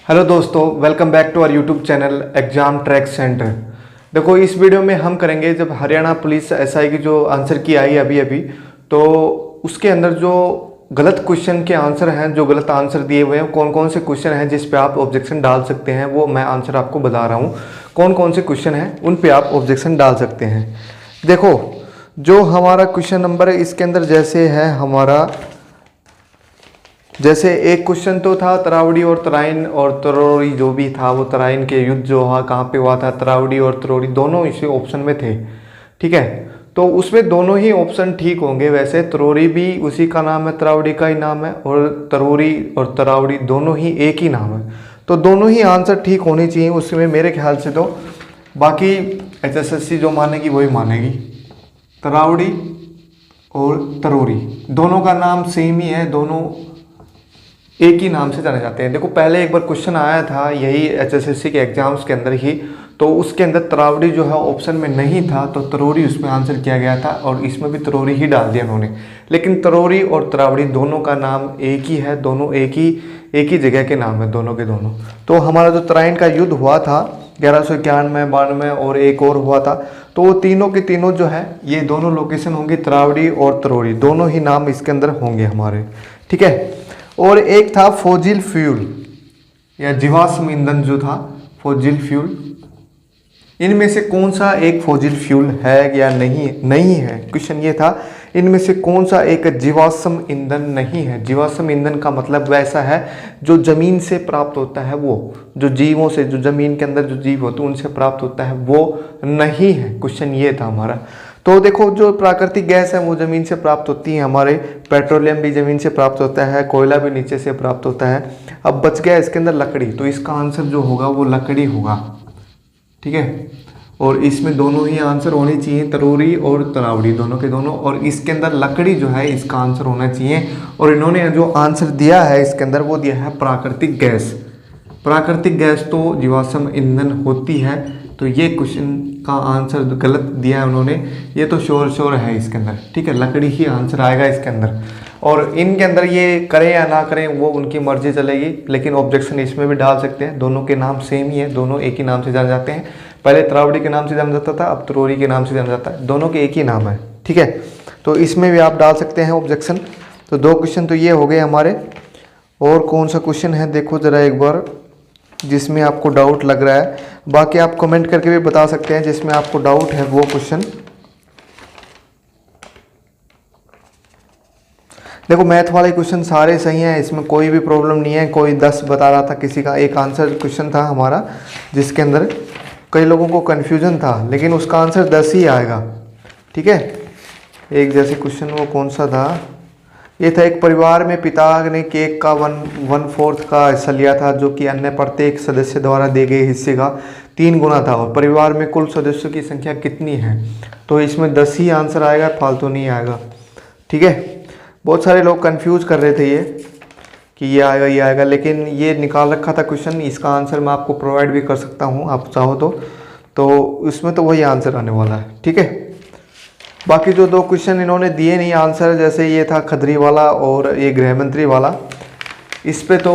Hello दोस्तों, welcome back to our YouTube channel exam track centre. देखो, इस video में हम करेंगे जब हरियाणा पुलिस एसआई की जो आंसर की आई अभी अभी, तो उसके अंदर जो गलत क्वेश्चन के आंसर हैं, जो गलत आंसर दिए हुए हैं, कौन कौन से क्वेश्चन हैं जिस पे आप ऑब्जेक्शन डाल सकते हैं, वो मैं आंसर आपको बता रहा हूँ। कौन कौन से क्वेश्चन हैं उन पे आप ऑब्जेक्शन डाल सकते हैं। देखो, जो हमारा क्वेश्चन नंबर है इसके अंदर जैसे है हमारा, जैसे एक क्वेश्चन तो था तरावड़ी और तराइन और तरोरी, जो भी था वो तराइन के युद्ध जो हुआ कहाँ पे हुआ था, तरावड़ी और तरोरी दोनों इसी ऑप्शन में थे। ठीक है, तो उसमें दोनों ही ऑप्शन ठीक होंगे। वैसे तरोरी भी उसी का नाम है, तरावड़ी का ही नाम है, और तरोरी और तरावड़ी दोनों ही एक ही नाम है, तो दोनों ही आंसर ठीक होने चाहिए उसमें मेरे ख्याल से। तो बाकी HSSC जो मानेगी वही मानेगी। तरावड़ी और तरोरी दोनों का नाम सेम ही है, दोनों एक ही नाम से जाने जाते हैं। देखो, पहले एक बार क्वेश्चन आया था यही HSSC के एग्जाम्स के अंदर ही, तो उसके अंदर तरावड़ी जो है ऑप्शन में नहीं था, तो तरोरी उसमें आंसर किया गया था और इसमें भी तरोरी ही डाल दिया उन्होंने। लेकिन तरोरी और तरावड़ी दोनों का नाम एक ही है, दोनों एक ही जगह के नाम है दोनों के दोनों। तो हमारा जो तराइन का युद्ध हुआ था 1191, 92 और एक और हुआ था, तो वो तीनों के तीनों जो है ये दोनों लोकेशन होंगी, तरावड़ी और तरोरी दोनों ही नाम इसके अंदर होंगे हमारे। ठीक है, और एक था फोजिल फ्यूल या जीवाश्म ईंधन जो था फोजिल फ्यूल, इनमें से कौन सा एक फोजिल फ्यूल है या नहीं है। क्वेश्चन ये था, इनमें से कौन सा एक जीवाश्म ईंधन नहीं है। जीवाश्म ईंधन का मतलब वैसा है जो जमीन से प्राप्त होता है, वो जो जीवों से, जो जमीन के अंदर जो जीव होते हैं उनसे प्राप्त होता है, वो नहीं है। क्वेश्चन ये था हमारा। तो देखो, जो प्राकृतिक गैस है वो ज़मीन से प्राप्त होती है हमारे, पेट्रोलियम भी ज़मीन से प्राप्त होता है, कोयला भी नीचे से प्राप्त होता है। अब बच गया इसके अंदर लकड़ी, तो इसका आंसर जो होगा वो लकड़ी होगा। ठीक है, और इसमें दोनों ही आंसर होने चाहिए, तरोरी और तरावड़ी दोनों के दोनों, और इसके अंदर लकड़ी जो है इसका आंसर होना चाहिए। और इन्होंने जो आंसर दिया है इसके अंदर वो दिया है प्राकृतिक गैस। प्राकृतिक गैस तो जीवाश्म ईंधन होती है, तो ये क्वेश्चन का आंसर गलत दिया है उन्होंने, ये तो श्योर है इसके अंदर। ठीक है, लकड़ी ही आंसर आएगा इसके अंदर। और इनके अंदर ये करें या ना करें वो उनकी मर्जी चलेगी, लेकिन ऑब्जेक्शन इसमें भी डाल सकते हैं। दोनों के नाम सेम ही है, दोनों एक ही नाम से जाने जाते हैं। पहले तरावड़ी के नाम से जाना जाता था, अब तरोरी के नाम से जाना जाता है, दोनों के एक ही नाम है। ठीक है, तो इसमें भी आप डाल सकते हैं ऑब्जेक्शन। तो दो क्वेश्चन तो ये हो गए हमारे। और कौन सा क्वेश्चन है देखो ज़रा एक बार, जिसमें आपको डाउट लग रहा है। बाकी आप कमेंट करके भी बता सकते हैं जिसमें आपको डाउट है वो क्वेश्चन। देखो, मैथ वाले क्वेश्चन सारे सही हैं, इसमें कोई भी प्रॉब्लम नहीं है। कोई 10 बता रहा था, किसी का एक आंसर क्वेश्चन था हमारा जिसके अंदर कई लोगों को कन्फ्यूजन था, लेकिन उसका आंसर 10 ही आएगा। ठीक है, एक जैसे क्वेश्चन वो कौन सा था, ये था, एक परिवार में पिता ने केक का 1/4 का हिस्सा लिया था, जो कि अन्य प्रत्येक सदस्य द्वारा दिए गए हिस्से का 3 गुना था, और परिवार में कुल सदस्यों की संख्या कितनी है। तो इसमें 10 ही आंसर आएगा, फालतू नहीं आएगा। ठीक है, बहुत सारे लोग कंफ्यूज कर रहे थे ये कि ये आएगा, लेकिन ये निकाल रखा था क्वेश्चन। इसका आंसर मैं आपको प्रोवाइड भी कर सकता हूँ आप चाहो तो इसमें तो वही आंसर आने वाला है। ठीक है, बाकी जो दो क्वेश्चन इन्होंने दिए नहीं आंसर, जैसे ये था खदरी वाला और ये गृह मंत्री वाला, इस पे तो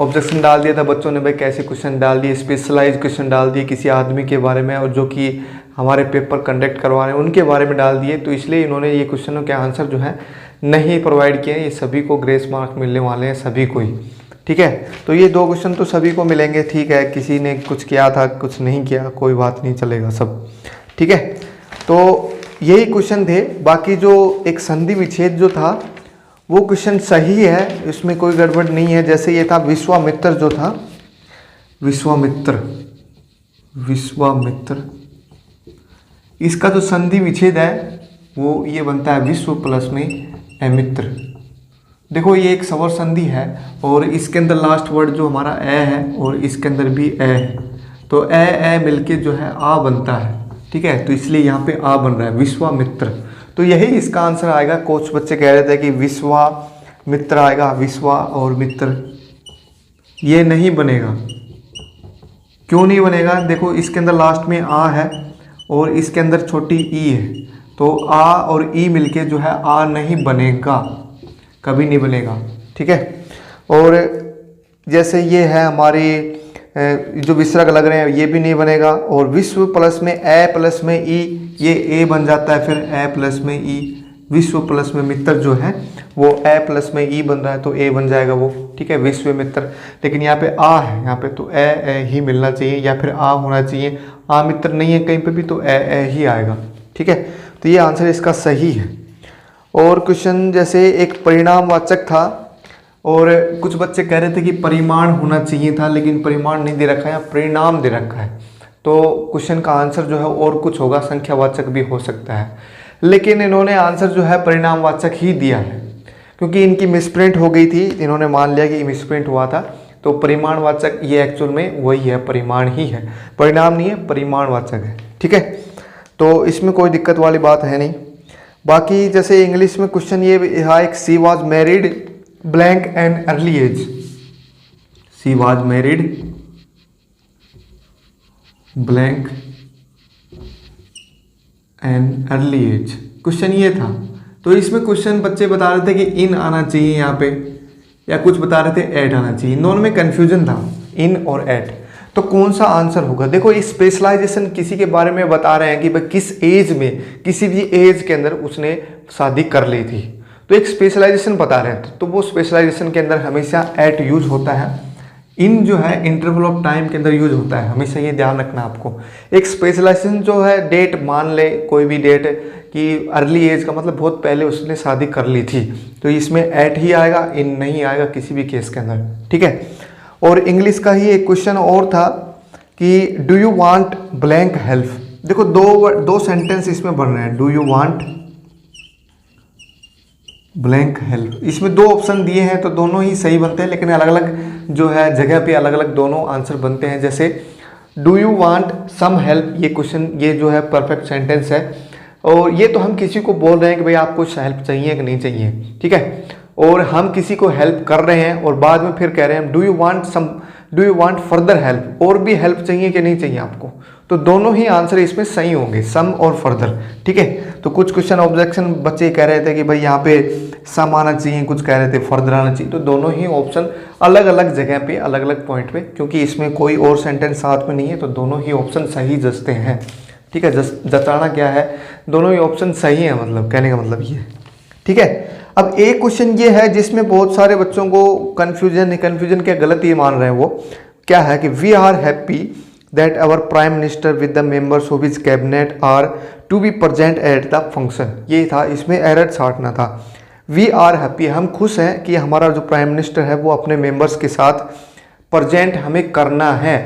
ऑब्जेक्शन डाल दिया था बच्चों ने। भाई कैसे क्वेश्चन डाल दिए, स्पेशलाइज क्वेश्चन डाल दिए किसी आदमी के बारे में, और जो कि हमारे पेपर कंडक्ट करवा रहे हैं उनके बारे में डाल दिए, तो इसलिए इन्होंने ये क्वेश्चनों के आंसर जो है नहीं प्रोवाइड किए। ये सभी को ग्रेस मार्क मिलने वाले हैं, सभी को ही। ठीक है, तो ये दो क्वेश्चन तो सभी को मिलेंगे। ठीक है, किसी ने कुछ किया था कुछ नहीं किया, कोई बात नहीं, चलेगा सब। ठीक है, तो यही क्वेश्चन थे। बाकी जो एक संधि विच्छेद जो था वो क्वेश्चन सही है, इसमें कोई गड़बड़ नहीं है। जैसे ये था विश्वामित्र जो था, विश्वामित्र, इसका जो संधि विच्छेद है वो ये बनता है विश्व प्लस में अमित्र। देखो, ये एक स्वर संधि है और इसके अंदर लास्ट वर्ड जो हमारा ए है और इसके अंदर भी ए है, तो ए मिलके जो है आ बनता है। ठीक है, तो इसलिए यहाँ पे आ बन रहा है विश्वामित्र, तो यही इसका आंसर आएगा। कुछ बच्चे कह रहे थे कि विश्वामित्र आएगा, विश्वा और मित्र, ये नहीं बनेगा। क्यों नहीं बनेगा, देखो इसके अंदर लास्ट में आ है और इसके अंदर छोटी ई है, तो आ और ई मिलके जो है आ नहीं बनेगा, कभी नहीं बनेगा। ठीक है, और जैसे ये है हमारे जो विसर्ग लग रहे हैं ये भी नहीं बनेगा, और विश्व प्लस में ए प्लस में ई, ये ए बन जाता है, फिर ए प्लस में ई, विश्व प्लस में मित्र जो है वो ए प्लस में ई बन रहा है तो ए बन जाएगा वो, ठीक है, विश्व मित्र। लेकिन यहाँ पे आ है, यहाँ पे तो ए ही मिलना चाहिए या फिर आ होना चाहिए, आ मित्र नहीं है कहीं पे भी तो ए ही आएगा, ठीक है। तो ये आंसर इसका सही है। और क्वेश्चन जैसे एक परिणामवाचक था और कुछ बच्चे कह रहे थे कि परिमाण होना चाहिए था, लेकिन परिमाण नहीं दे रखा है, यहाँ परिणाम दे रखा है, तो क्वेश्चन का आंसर जो है और कुछ होगा, संख्यावाचक भी हो सकता है, लेकिन इन्होंने आंसर जो है परिणामवाचक ही दिया है क्योंकि इनकी मिसप्रिंट हो गई थी, इन्होंने मान लिया कि मिसप्रिंट हुआ था, तो परिमाणवाचक ये एक्चुअल में वही है, परिमाण ही है, परिणाम नहीं है, परिमाणवाचक है, ठीक है। तो इसमें कोई दिक्कत वाली बात है नहीं। बाकी जैसे इंग्लिश में क्वेश्चन ये है, एक she was married blank and early age, she was married blank and early age, question ये था। तो इसमें क्वेश्चन बच्चे बता रहे थे कि इन आना चाहिए यहाँ पे, या कुछ बता रहे थे एट आना चाहिए, इन दोनों में कन्फ्यूजन था, इन और एट, तो कौन सा आंसर होगा। देखो इस स्पेशलाइजेशन किसी के बारे में बता रहे हैं कि भाई किस एज में, किसी भी एज के अंदर उसने शादी कर ली थी, तो एक स्पेशलाइजेशन बता रहे हैं, तो वो स्पेशलाइजेशन के अंदर हमेशा एट यूज होता है, इन जो है इंटरवल ऑफ टाइम के अंदर यूज होता है, हमेशा ये ध्यान रखना आपको। एक स्पेशलाइजेशन जो है डेट मान ले, कोई भी डेट कि अर्ली एज का मतलब बहुत पहले उसने शादी कर ली थी, तो इसमें एट ही आएगा, इन नहीं आएगा किसी भी केस के अंदर, ठीक है। और इंग्लिश का ही एक क्वेश्चन और था कि do you want blank help, देखो दो सेंटेंस इसमें बन रहे हैं, do you want blank help, इसमें दो ऑप्शन दिए हैं तो दोनों ही सही बनते हैं, लेकिन अलग अलग जो है जगह पे अलग अलग दोनों आंसर बनते हैं। जैसे do you want some help, ये क्वेश्चन ये जो है परफेक्ट सेंटेंस है, और ये तो हम किसी को बोल रहे हैं कि भाई आपको हेल्प चाहिए कि नहीं चाहिए, ठीक है, और हम किसी को हेल्प कर रहे हैं और बाद में फिर कह रहे हैं do you want further help, और भी हेल्प चाहिए कि नहीं चाहिए आपको, तो दोनों ही आंसर इसमें सही होंगे, सम और फर्दर, ठीक है। तो कुछ क्वेश्चन ऑब्जेक्शन बच्चे कह रहे थे कि भाई यहाँ पे सम आना चाहिए, कुछ कह रहे थे फर्दर आना चाहिए, तो दोनों ही ऑप्शन अलग अलग जगह पे अलग अलग पॉइंट पे, क्योंकि इसमें कोई और सेंटेंस साथ में नहीं है, तो दोनों ही ऑप्शन सही जचते हैं, ठीक है। जचाना क्या है, दोनों ही ऑप्शन सही है, मतलब कहने का मतलब ये, ठीक है। अब एक क्वेश्चन ये है जिसमें बहुत सारे बच्चों को कन्फ्यूजन क्या गलत ये मान रहे हैं, वो क्या है कि we are happy that our prime minister with the members of his cabinet are to be present at the function, ये था, इसमें एरर छांटना था। वी आर हैप्पी, हम खुश हैं कि हमारा जो प्राइम मिनिस्टर है वो अपने मेंबर्स के साथ प्रेजेंट हमें करना है,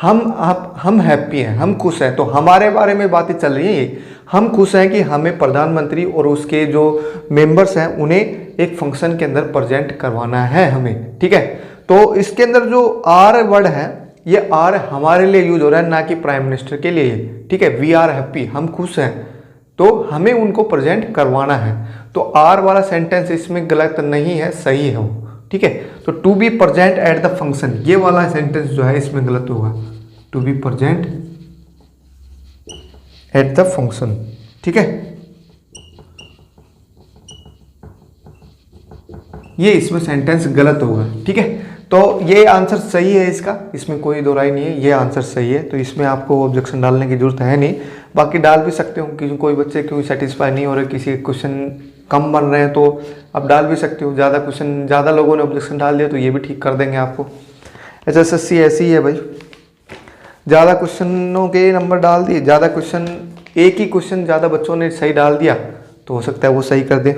हम हैप्पी हैं, हम खुश हैं, तो हमारे बारे में बातें चल रही हैं, हम खुश हैं कि हमें प्रधानमंत्री और उसके जो मेंबर्स हैं उन्हें एक फंक्शन के अंदर प्रेजेंट करवाना है हमें, ठीक है। तो इसके अंदर जो आर वर्ड है, ये आर हमारे लिए यूज हो रहा है, ना कि प्राइम मिनिस्टर के लिए, ठीक है। वी आर हैप्पी, हम खुश हैं, तो हमें उनको प्रेजेंट करवाना है, तो आर वाला सेंटेंस इसमें गलत नहीं है, सही है वो, ठीक है। तो to be present at the function, ये वाला सेंटेंस जो है इसमें गलत होगा, to be present at the function, ठीक है, ये इसमें सेंटेंस गलत होगा, ठीक है। तो ये आंसर सही है इसका, इसमें कोई दो राय नहीं है, ये आंसर सही है, तो इसमें आपको ऑब्जेक्शन डालने की जरूरत है नहीं, बाकी डाल भी सकते हो, क्योंकि कोई बच्चे क्यों सेटिस्फाई नहीं हो रहे, किसी क्वेश्चन कम बन रहे हैं तो आप डाल भी सकते हो, ज़्यादा लोगों ने ऑब्जेक्शन डाल दिया तो ये भी ठीक कर देंगे आपको। SSC ऐसी ही है भाई, ज़्यादा क्वेश्चनों के नंबर डाल दिए, ज़्यादा क्वेश्चन, एक ही क्वेश्चन ज़्यादा बच्चों ने सही डाल दिया तो हो सकता है वो सही कर दे,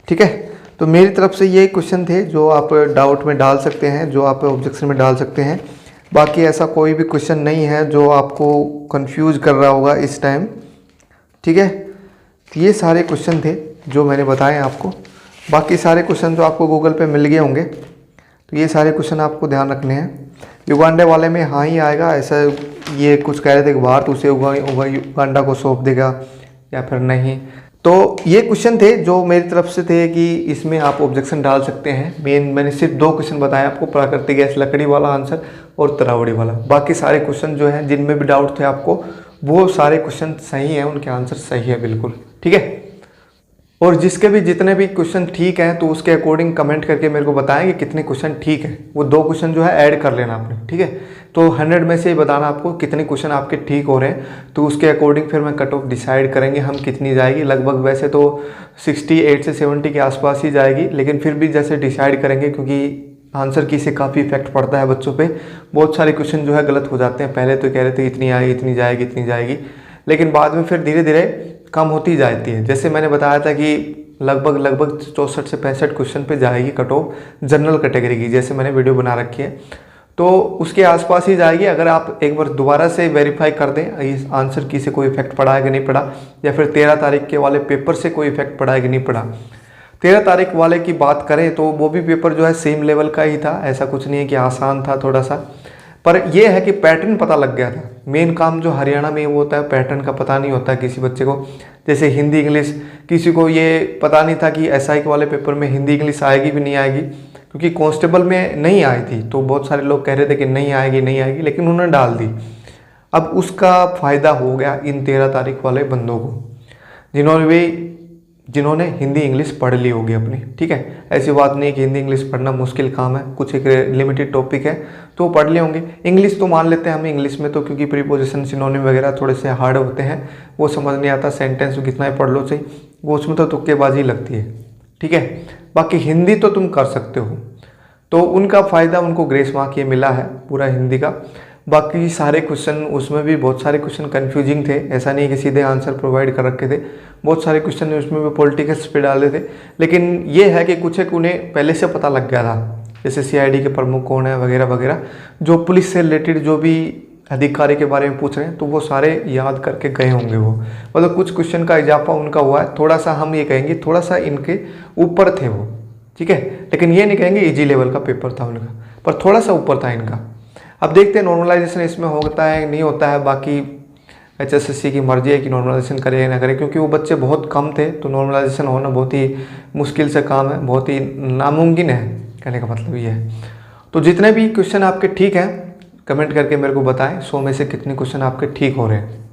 ठीक है। तो मेरी तरफ से ये क्वेश्चन थे जो आप डाउट में डाल सकते हैं, जो आप ऑब्जेक्शन में डाल सकते हैं, बाकी ऐसा कोई भी क्वेश्चन नहीं है जो आपको कंफ्यूज कर रहा होगा इस टाइम, ठीक है। तो ये सारे क्वेश्चन थे जो मैंने बताए आपको, बाकी सारे क्वेश्चन जो आपको गूगल पे मिल गए होंगे, तो ये सारे क्वेश्चन आपको ध्यान रखने हैं। युगांडा वाले में हाँ ही आएगा, ऐसा ये कुछ कह रहे थे कि भारत उसे युगांडा को सौंप देगा या फिर नहीं, तो ये क्वेश्चन थे जो मेरी तरफ से थे कि इसमें आप ऑब्जेक्शन डाल सकते हैं। मैंने सिर्फ 2 क्वेश्चन बताए आपको, प्राकृतिक गैस लकड़ी वाला आंसर और तरावड़ी वाला, बाकी सारे क्वेश्चन जो हैं जिनमें भी डाउट थे आपको वो सारे क्वेश्चन सही हैं, उनके आंसर सही है बिल्कुल, ठीक है। और जिसके भी जितने भी क्वेश्चन ठीक हैं तो उसके अकॉर्डिंग कमेंट करके मेरे को बताएं कि कितने क्वेश्चन ठीक है। वो 2 क्वेश्चन जो है ऐड कर लेना आपने, ठीक है। तो 100 में से ही बताना आपको कितने क्वेश्चन आपके ठीक हो रहे हैं, तो उसके अकॉर्डिंग फिर मैं कट ऑफ डिसाइड करेंगे हम कितनी जाएगी। लगभग वैसे तो 68 से 70 के आसपास ही जाएगी, लेकिन फिर भी जैसे डिसाइड करेंगे, क्योंकि आंसर की से काफ़ी इफेक्ट पड़ता है बच्चों पे। बहुत सारे क्वेश्चन जो है गलत हो जाते हैं। पहले तो कह रहे थे इतनी आएगी, इतनी जाएगी, इतनी जाएगी, लेकिन बाद में फिर धीरे धीरे कम होती जाती है। जैसे मैंने बताया था कि लगभग 64 से 65 क्वेश्चन पे जाएगी कट ऑफ जनरल कैटेगरी की, जैसे मैंने वीडियो बना रखी है, तो उसके आसपास ही जाएगी। अगर आप एक बार दोबारा से वेरीफाई कर दें इस आंसर की से कोई इफेक्ट पड़ा है कि नहीं पड़ा, या फिर 13 तारीख के वाले पेपर से कोई इफेक्ट पड़ा है कि नहीं पड़ा। 13 तारीख वाले की बात करें तो वो भी पेपर जो है सेम लेवल का ही था, ऐसा कुछ नहीं है कि आसान था थोड़ा सा, पर यह है कि पैटर्न पता लग गया था। मेन काम जो हरियाणा में वो होता है, पैटर्न का पता नहीं होता है किसी बच्चे को। जैसे हिंदी इंग्लिश, किसी को ये पता नहीं था कि एसआई के वाले पेपर में हिंदी इंग्लिश आएगी भी नहीं आएगी, क्योंकि कांस्टेबल में नहीं आई थी, तो बहुत सारे लोग कह रहे थे कि नहीं आएगी नहीं आएगी, लेकिन उन्होंने डाल दी। अब उसका फ़ायदा हो गया इन 13 तारीख वाले बंदों को, जिन्होंने हिंदी इंग्लिश पढ़ ली होगी अपनी, ठीक है। ऐसी बात नहीं कि हिंदी इंग्लिश पढ़ना मुश्किल काम है, कुछ एक लिमिटेड टॉपिक है तो पढ़ लिए होंगे। इंग्लिश तो मान लेते हैं हम, इंग्लिश में तो क्योंकि प्रीपोजिशन सिनोनिम वगैरह थोड़े से हार्ड होते हैं, वो समझ नहीं आता। सेंटेंस कितना ही पढ़ लो सही, वो उसमें तो तुक्केबाजी लगती है, ठीक है। बाकी हिंदी तो तुम कर सकते हो, तो उनका फ़ायदा उनको ग्रेस मार्क ये मिला है पूरा हिंदी का। बाकी सारे क्वेश्चन, उसमें भी बहुत सारे क्वेश्चन कंफ्यूजिंग थे, ऐसा नहीं कि सीधे आंसर प्रोवाइड कर रखे थे। बहुत सारे क्वेश्चन उसमें भी पॉलिटिक्स पे डाले थे, लेकिन ये है कि कुछ एक उन्हें पहले से पता लग गया था, जैसे सीआईडी के प्रमुख कौन है वगैरह वगैरह, जो पुलिस से रिलेटेड जो भी अधिकारी के बारे में पूछ रहे हैं तो वो सारे याद करके गए होंगे वो। मतलब कुछ क्वेश्चन का इजाफा उनका हुआ है, थोड़ा सा हम ये कहेंगे थोड़ा सा इनके ऊपर थे वो, ठीक है। लेकिन ये नहीं कहेंगे इजी लेवल का पेपर था उनका, पर थोड़ा सा ऊपर था इनका। अब देखते हैं नॉर्मलाइजेशन इसमें होता है नहीं होता है, बाकी HSSC की मर्जी है कि नॉर्मलाइजेशन करे या ना करे, क्योंकि वो बच्चे बहुत कम थे, तो नॉर्मलाइजेशन होना बहुत ही मुश्किल से काम है, बहुत ही नामुमकिन है, कहने का मतलब ये है। तो जितने भी क्वेश्चन आपके ठीक हैं कमेंट करके मेरे को बताएं, 100 में से कितने क्वेश्चन आपके ठीक हो रहे हैं।